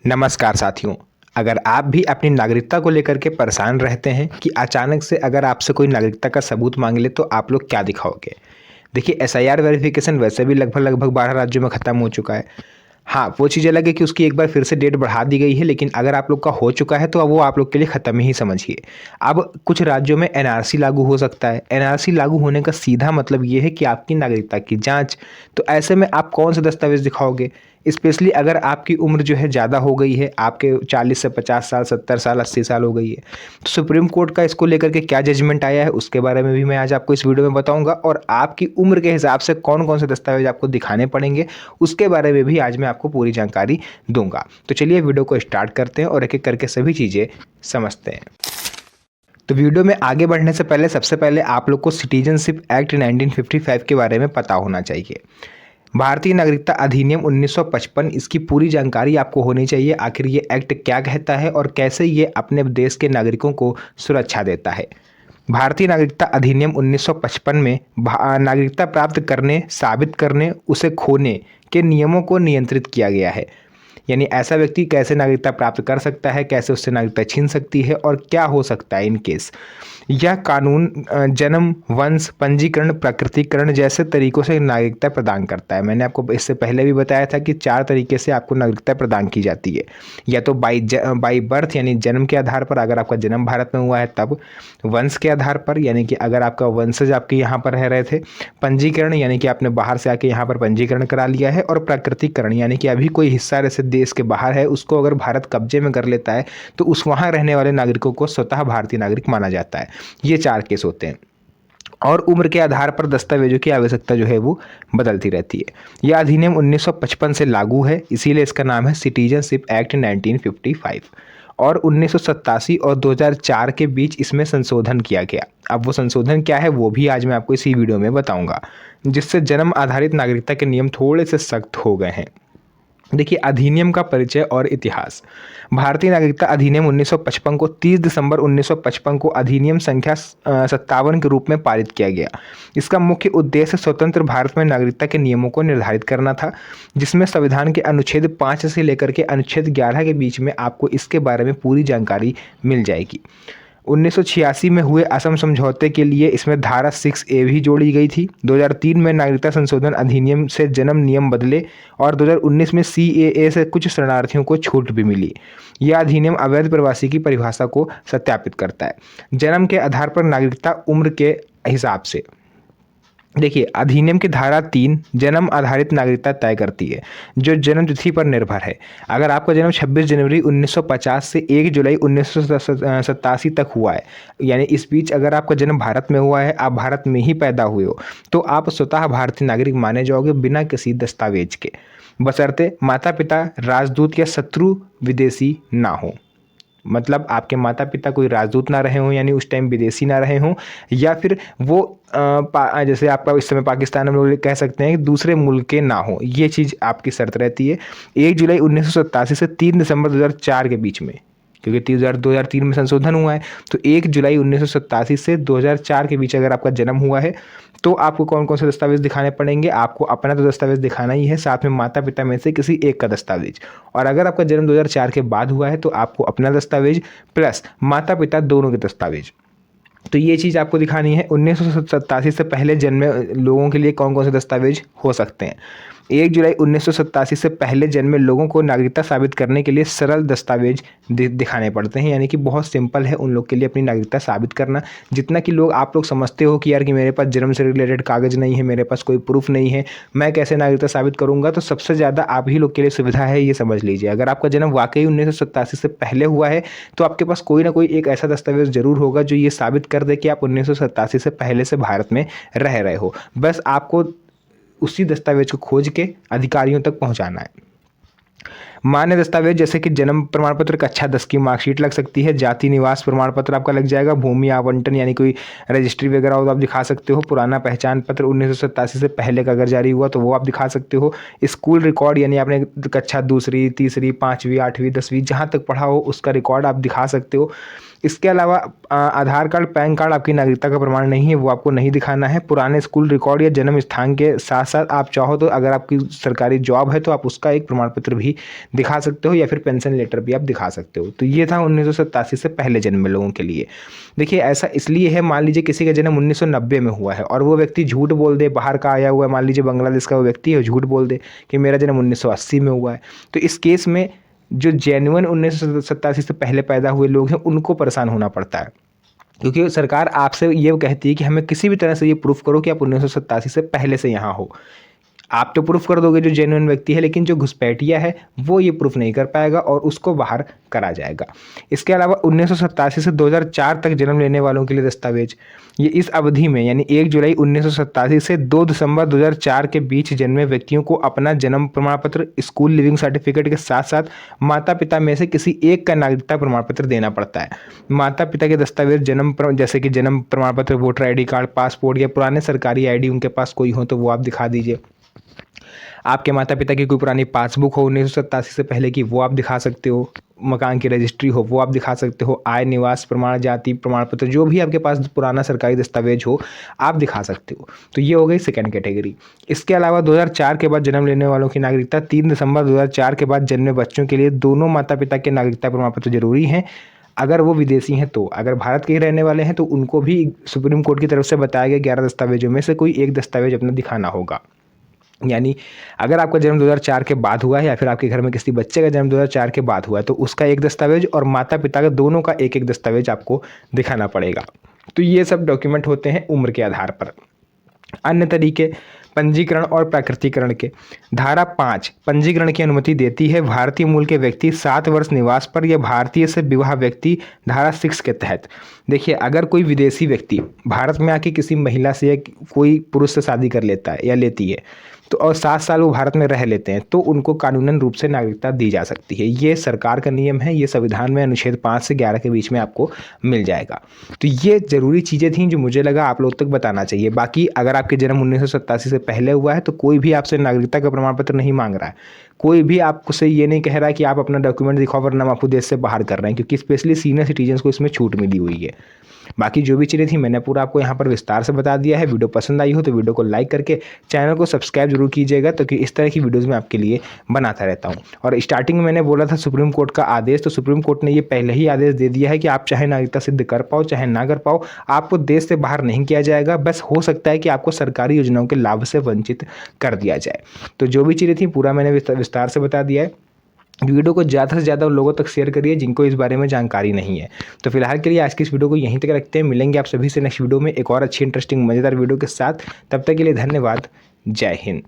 नमस्कार साथियों। अगर आप भी अपनी नागरिकता को लेकर के परेशान रहते हैं कि अचानक से अगर आपसे कोई नागरिकता का सबूत मांग ले तो आप लोग क्या दिखाओगे। देखिए, एसआईआर वेरिफिकेशन वैसे भी लगभग 12 राज्यों में ख़त्म हो चुका है। हाँ, वो चीज़ अलग है कि उसकी एक बार फिर से डेट बढ़ा दी गई है, लेकिन अगर आप लोग का हो चुका है तो अब वो आप लोग के लिए ख़त्म ही समझिए। अब कुछ राज्यों में एनआरसी लागू हो सकता है। एनआरसी लागू होने का सीधा मतलब ये है कि आपकी नागरिकता की जाँच। तो ऐसे में आप कौन से दस्तावेज़ दिखाओगे? स्पेशली अगर आपकी उम्र जो है ज़्यादा हो गई है, आपके 40 से 50 साल, 70 साल, 80 साल हो गई है। तो सुप्रीम कोर्ट का इसको लेकर के क्या जजमेंट आया है, उसके बारे में भी मैं आज आपको इस वीडियो में बताऊँगा और आपकी उम्र के हिसाब से कौन-कौन से दस्तावेज़ आपको दिखाने पड़ेंगे, उसके बारे में भी आज मैं आपको पूरी जानकारी दूँगा। तो चलिए वीडियो को स्टार्ट करते हैं और एक-एक करके सभी चीज़ें समझते हैं। तो वीडियो में आगे बढ़ने से पहले सबसे पहले आप लोग को सिटीजनशिप एक्ट 1955 के बारे में पता होना चाहिए। भारतीय नागरिकता अधिनियम 1955, इसकी पूरी जानकारी आपको होनी चाहिए। आखिर ये एक्ट क्या कहता है और कैसे ये अपने देश के नागरिकों को सुरक्षा देता है। भारतीय नागरिकता अधिनियम 1955 में नागरिकता प्राप्त करने, साबित करने, उसे खोने के नियमों को नियंत्रित किया गया है। यानी ऐसा व्यक्ति कैसे नागरिकता प्राप्त कर सकता है, कैसे उससे नागरिकता छीन सकती है और क्या हो सकता है इन केस। यह कानून जन्म, वंश, पंजीकरण, प्रकटीकरण जैसे तरीकों से नागरिकता प्रदान करता है। मैंने आपको इससे पहले भी बताया था कि 4 तरीके से आपको नागरिकता प्रदान की जाती है। या तो बाई बर्थ यानी जन्म के आधार पर, अगर आपका जन्म भारत में हुआ है तब। वंश के आधार पर, यानी कि अगर आपका वंशज आपके यहाँ पर रह रहे थे। पंजीकरण, यानी कि आपने बाहर से आके यहाँ पर पंजीकरण करा लिया है। और प्रकटीकरण, यानी कि अभी कोई हिस्सा जैसे देश के बाहर है, उसको अगर भारत कब्जे में कर लेता है तो उस वहाँ रहने वाले नागरिकों को स्वतः भारतीय नागरिक माना जाता है। ये 4 केस होते हैं। और उम्र के आधार पर दस्तावेजों की आवश्यकता जो है वो बदलती रहती है। यह अधिनियम 1955 से लागू है, इसीलिए इसका नाम है सिटीजनशिप एक्ट 1955। और 1987 और 2004 के बीच इसमें संशोधन किया गया। अब वो संशोधन क्या है वो भी आज मैं आपको इसी वीडियो में बताऊंगा, जिससे जन्म आधारित नागरिकता के नियम थोड़े से सख्त हो गए हैं। देखिए, अधिनियम का परिचय और इतिहास। भारतीय नागरिकता अधिनियम 1955 को 30 दिसंबर 1955 को अधिनियम संख्या 57 के रूप में पारित किया गया। इसका मुख्य उद्देश्य स्वतंत्र भारत में नागरिकता के नियमों को निर्धारित करना था, जिसमें संविधान के अनुच्छेद 5 से लेकर के अनुच्छेद 11 के बीच में आपको इसके बारे में पूरी जानकारी मिल जाएगी। 1986 में हुए असम समझौते के लिए इसमें धारा 6A भी जोड़ी गई थी। 2003 में नागरिकता संशोधन अधिनियम से जन्म नियम बदले और 2019 में CAA से कुछ शरणार्थियों को छूट भी मिली। यह अधिनियम अवैध प्रवासी की परिभाषा को सत्यापित करता है। जन्म के आधार पर नागरिकता उम्र के हिसाब से। देखिए, अधिनियम की धारा 3 जन्म आधारित नागरिकता तय करती है, जो जन्म तिथि पर निर्भर है। अगर आपका जन्म 26 जनवरी 1950 से 1 जुलाई 1987 तक हुआ है, यानी इस बीच अगर आपका जन्म भारत में हुआ है, आप भारत में ही पैदा हुए हो, तो आप स्वतः भारतीय नागरिक माने जाओगे बिना किसी दस्तावेज के, बशर्ते माता पिता राजदूत या शत्रु विदेशी ना हो। मतलब आपके माता पिता कोई राजदूत ना रहे हों, यानी उस टाइम विदेशी ना रहे हों, या फिर वो जैसे आपका इस समय पाकिस्तान में लोग कह सकते हैं कि दूसरे मुल्क के ना हो। ये चीज़ आपकी शर्त रहती है। 1 जुलाई 1987 से 3 दिसंबर 2004 के बीच में, क्योंकि 2003 में संशोधन हुआ है, तो 1 जुलाई 1987 से 2004 के बीच अगर आपका जन्म हुआ है तो आपको कौन कौन से दस्तावेज दिखाने पड़ेंगे। आपको अपना तो दस्तावेज दिखाना ही है, साथ में माता पिता में से किसी एक का दस्तावेज। और अगर आपका जन्म 2004 के बाद हुआ है तो आपको अपना दस्तावेज प्लस माता पिता दोनों के दस्तावेज। तो ये चीज़ आपको दिखानी है। 1987 से पहले जन्मे लोगों के लिए कौन कौन से दस्तावेज हो सकते हैं। 1 जुलाई 1987 से पहले जन्मे लोगों को नागरिकता साबित करने के लिए सरल दस्तावेज दिखाने पड़ते हैं, यानी कि बहुत सिंपल है उन लोग के लिए अपनी नागरिकता साबित करना। जितना कि आप लोग समझते हो कि यार कि मेरे पास जन्म से रिलेटेड कागज़ नहीं है, मेरे पास कोई प्रूफ नहीं है, मैं कैसे नागरिकता साबित करूँगा, तो सबसे ज़्यादा आप ही लोग के लिए सुविधा है, ये समझ लीजिए। अगर आपका जन्म वाकई 1987 से पहले हुआ है तो आपके पास कोई ना कोई एक ऐसा दस्तावेज जरूर होगा जो ये साबित कर दे कि आप 1987 से पहले से भारत में रह रहे हो। बस आपको उसी दस्तावेज को खोज के अधिकारियों तक पहुंचाना है। मान्य दस्तावेज जैसे कि जन्म प्रमाण पत्र, कक्षा 10 की मार्कशीट लग सकती है, जाति निवास प्रमाण पत्र आपका लग जाएगा, भूमि आवंटन यानी कोई रजिस्ट्री वगैरह हो तो आप दिखा सकते हो, पुराना पहचान पत्र 1987 से पहले का अगर जारी हुआ तो वो आप दिखा सकते हो, स्कूल रिकॉर्ड यानी आपने कक्षा 2री, 3री, 5वीं, 8वीं, 10वीं जहाँ तक पढ़ा हो उसका रिकॉर्ड आप दिखा सकते हो। इसके अलावा आधार कार्ड, पैन कार्ड आपकी नागरिकता का प्रमाण नहीं है, वो आपको नहीं दिखाना है। पुराने स्कूल रिकॉर्ड या जन्म स्थान के साथ साथ आप चाहो तो अगर आपकी सरकारी जॉब है तो आप उसका एक प्रमाण पत्र भी दिखा सकते हो या फिर पेंशन लेटर भी आप दिखा सकते हो। तो ये था 1987 से पहले जन्मे लोगों के लिए। देखिए ऐसा इसलिए है, मान लीजिए किसी का जन्म 1990 में हुआ है और वो व्यक्ति झूठ बोल दे, बाहर का आया हुआ है, मान लीजिए बांग्लादेश का वो व्यक्ति है, झूठ बोल दे कि मेरा जन्म 1980 में हुआ है, तो इस केस में जो जेन्युइन 1987 से पहले पैदा हुए लोग हैं उनको परेशान होना पड़ता है, क्योंकि सरकार आपसे ये कहती है कि हमें किसी भी तरह से ये प्रूफ करो कि आप 1987 से पहले से यहाँ हो। आप तो प्रूफ कर दोगे जो जेन्युइन व्यक्ति है, लेकिन जो घुसपैठिया है वो ये प्रूफ नहीं कर पाएगा और उसको बाहर करा जाएगा। इसके अलावा 1987 से 2004 तक जन्म लेने वालों के लिए दस्तावेज, ये इस अवधि में यानी 1 जुलाई 1987 से 2 दिसंबर 2004 के बीच जन्मे व्यक्तियों को अपना जन्म प्रमाण पत्र, स्कूल लिविंग सर्टिफिकेट के साथ साथ माता पिता में से किसी एक का नागरिकता प्रमाण पत्र देना पड़ता है। माता पिता के दस्तावेज जैसे कि जन्म प्रमाण पत्र, वोटर ID कार्ड, पासपोर्ट या पुराने सरकारी ID उनके पास कोई हो तो वो आप दिखा दीजिए। आपके माता पिता की कोई पुरानी पासबुक हो 1987 से पहले की, वो आप दिखा सकते हो। मकान की रजिस्ट्री हो वो आप दिखा सकते हो। आय, निवास प्रमाण, जाति प्रमाण पत्र, जो भी आपके पास पुराना सरकारी दस्तावेज हो आप दिखा सकते हो। तो ये हो गई सेकंड कैटेगरी। इसके अलावा 2004 के बाद जन्म लेने वालों की नागरिकता, 3 दिसंबर 2004 के बाद जन्मे बच्चों के लिए दोनों माता पिता के नागरिकता प्रमाण पत्र जरूरी हैं। अगर वो विदेशी हैं तो, अगर भारत के ही रहने वाले हैं तो उनको भी सुप्रीम कोर्ट की तरफ से बताया गया 11 दस्तावेजों में से कोई एक दस्तावेज अपना दिखाना होगा। यानी अगर आपका जन्म 2004 के बाद हुआ है या फिर आपके घर में किसी बच्चे का जन्म 2004 के बाद हुआ है तो उसका एक दस्तावेज और माता पिता का दोनों का एक एक दस्तावेज आपको दिखाना पड़ेगा। तो ये सब डॉक्यूमेंट होते हैं उम्र के आधार पर। अन्य तरीके पंजीकरण और प्राकृतिकरण के, धारा 5 पंजीकरण की अनुमति देती है भारतीय मूल के व्यक्ति 7 वर्ष निवास पर या भारतीय से विवाह व्यक्ति धारा 6 के तहत। देखिए अगर कोई विदेशी व्यक्ति भारत में आके किसी महिला से या कोई पुरुष से शादी कर लेता है या लेती है तो और 7 साल वो भारत में रह लेते हैं तो उनको कानूनन रूप से नागरिकता दी जा सकती है। ये सरकार का नियम है, ये संविधान में अनुच्छेद 5 से 11 के बीच में आपको मिल जाएगा। तो ये ज़रूरी चीज़ें थी जो मुझे लगा आप लोग तक बताना चाहिए। बाकी अगर आपके जन्म 1987 से पहले हुआ है तो कोई भी आपसे नागरिकता का प्रमाण पत्र नहीं मांग रहा है, कोई भी आपसे ये नहीं कह रहा है कि आप अपना डॉक्यूमेंट दिखाओ वरना हम आपको देश से बाहर कर रहे हैं, क्योंकि स्पेशली सीनियर सिटीजन्स को इसमें छूट मिली हुई है। बाकी जो भी चीज़ें थी मैंने पूरा आपको यहाँ पर विस्तार से बता दिया है। वीडियो पसंद आई हो तो वीडियो को लाइक करके चैनल को सब्सक्राइब जरूर कीजिएगा, तो कि इस तरह की वीडियोज़ मैं आपके लिए बनाता रहता हूँ। और स्टार्टिंग में मैंने बोला था सुप्रीम कोर्ट का आदेश, तो सुप्रीम कोर्ट ने ये पहले ही आदेश दे दिया है कि आप चाहे नागरिकता सिद्ध कर पाओ चाहे ना कर पाओ, आपको देश से बाहर नहीं किया जाएगा। बस हो सकता है कि आपको सरकारी योजनाओं के लाभ से वंचित कर दिया जाए। तो जो भी चीज़ें थी पूरा मैंने विस्तार से बता दिया है। वीडियो को ज़्यादा से ज़्यादा लोगों तक शेयर करिए जिनको इस बारे में जानकारी नहीं है। तो फिलहाल के लिए आज की इस वीडियो को यहीं तक रखते हैं। मिलेंगे आप सभी से नेक्स्ट वीडियो में एक और अच्छी इंटरेस्टिंग मज़ेदार वीडियो के साथ। तब तक के लिए धन्यवाद। जय हिंद।